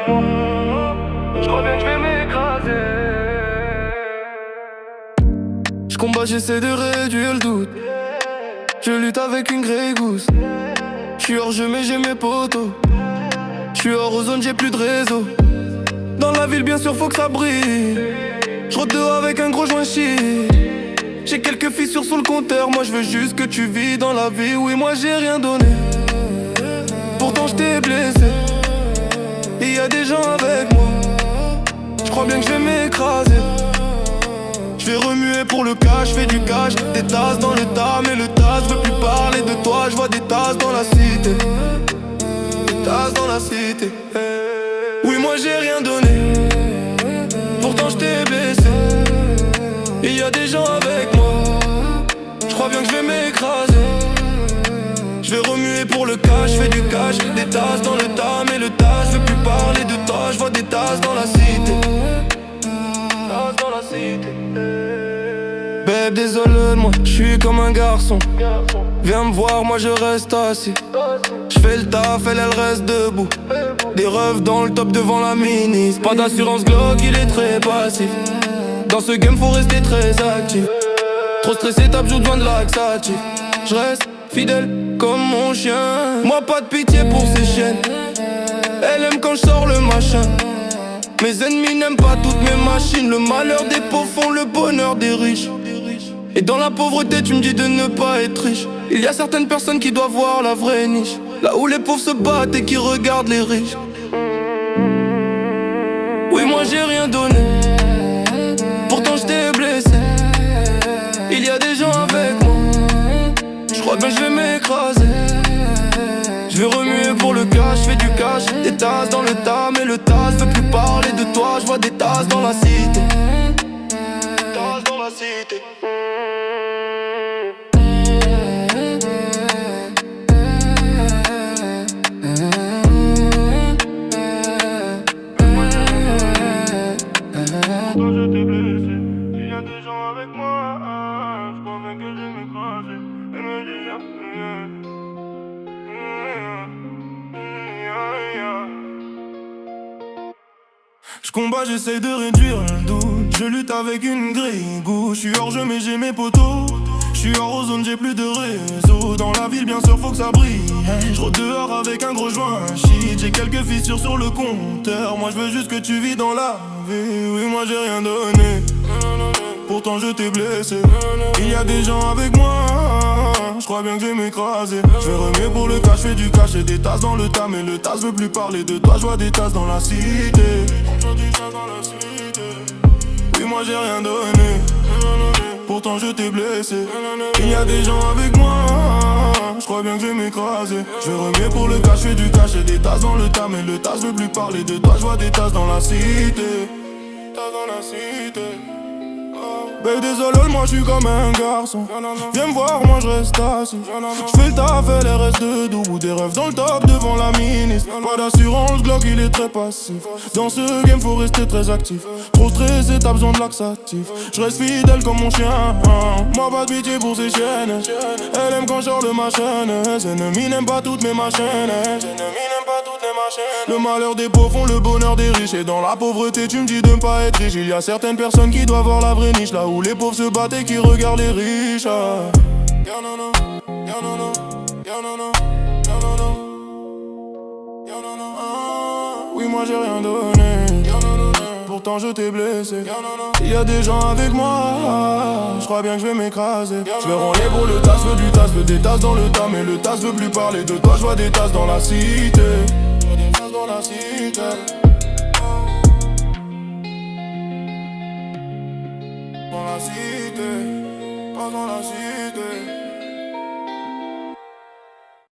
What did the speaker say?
Je crois bien que je vais m'écraser. Je combat, j'essaie de réduire le doute. Je lutte avec une Grey Goose. Je suis hors jeu mais j'ai mes potos. Je suis hors zone, j'ai plus de réseau. Dans la ville bien sûr faut que ça brille. Je rentre dehors avec un gros joint chic. J'ai quelques fissures sur le compteur. Moi je veux juste que tu vis dans la vie. Oui moi j'ai rien donné. Pourtant je t'ai blessé. Et y a des gens avec moi. Je crois bien que je vais m'écraser. Je vais remuer pour le cash, je fais du cash. Des tasses dans le tas, mais le tas je veux plus parler de toi. Je vois des tasses dans la cité. Des tasses dans la cité. Oui moi j'ai rien donné. Pourtant je t'ai blessé. Et y a des gens avec moi. Je crois bien que je vais m'écraser. Je vais remuer pour le cash, je fais du cash. Des tasses dans le tas, mais le tas je veux plus parler de toi. Je vois des tasses dans la cité. Tasses dans la cité. Babe désolé de moi, je suis comme un garçon. Viens me voir, moi je reste assis. Je fais le taf, elle reste debout. Des refs dans le top devant la ministre. Pas d'assurance Glock, il est très passif. Dans ce game faut rester très actif. Trop stressé, t'as besoin de laxatif. Je reste fidèle comme mon chien. Moi pas de pitié pour ces chiennes. Elle aime quand je sors le machin. Mes ennemis n'aiment pas toutes mes machines. Le malheur des pauvres font le bonheur des riches. Et dans la pauvreté tu me dis de ne pas être riche. Il y a certaines personnes qui doivent voir la vraie niche. Là où les pauvres se battent et qui regardent les riches. Oui moi j'ai rien donné. Pourtant je t'ai blessé. Il y a des gens avec moi. Je crois bien que je vais m'écraser. Je vais remuer pour le cash, je fais du cash. Des tasses dans le tas, mais le tas je veux plus parler de toi. Je vois des tasses dans la cité. Tasses dans la cité. Quand je t'ai blessé, il y a des gens avec moi. Je crois bien que je vais m'écraser. Elle me dit je combat, j'essaye de réduire le doute. Je lutte avec une Grey Goose. Je suis hors jeu mais j'ai mes potos. Je suis hors zone, j'ai plus de réseau. Dans la ville bien sûr faut que ça brille. Je rentre dehors avec un gros joint shit. J'ai quelques fissures sur le compteur. Moi je veux juste que tu vis dans la vie. Oui moi j'ai rien donné. Pourtant je t'ai blessé. Il y a des gens avec moi. Je crois bien que je vais m'écraser. Je vais remuer pour le cash, je fais du cash. J'ai des tasses dans le tas, mais le tas veut plus parler de toi. Je vois des tasses dans la cité. Oui moi j'ai rien donné. Pourtant je t'ai blessé. Il y a des gens avec moi. Je crois bien que je vais m'écraser. Je vais remuer pour le cash, je fais du cash. J'ai des tasses dans le tas, mais le tas veut plus parler de toi. Je vois des tasses dans la cité. Tasses dans la cité. Babe désolé, moi je suis comme un garçon. Viens me voir, moi je reste assis. Je fais le taf, elle reste debout. Des rêves dans le top devant la ministre. Pas d'assurance, Glock il est très passif. Dans ce game faut rester très actif. Trop stressé, t'as besoin de laxatif. Je reste fidèle comme mon chien. Moi pas de pitié pour ces chiennes. Elle aime quand je sors de ma chaîne. Ses ennemis n'aiment pas toutes mes machines. Le malheur des pauvres font le bonheur des riches. Et dans la pauvreté tu me dis de ne pas être riche. Il y a certaines personnes qui doivent voir la vraie niche. Là où les pauvres se battent et qui regardent les riches. Oui moi j'ai rien donné. Pourtant je t'ai blessé. Il y a des gens avec moi. Je crois bien que je vais m'écraser. Je vais ronler pour le tas, veux du tas, veux des tasses dans le tas. Mais le tas veut plus parler de toi. Je vois des tasses dans la cité. Dans la cité. Dans la cité. Pas dans la cité.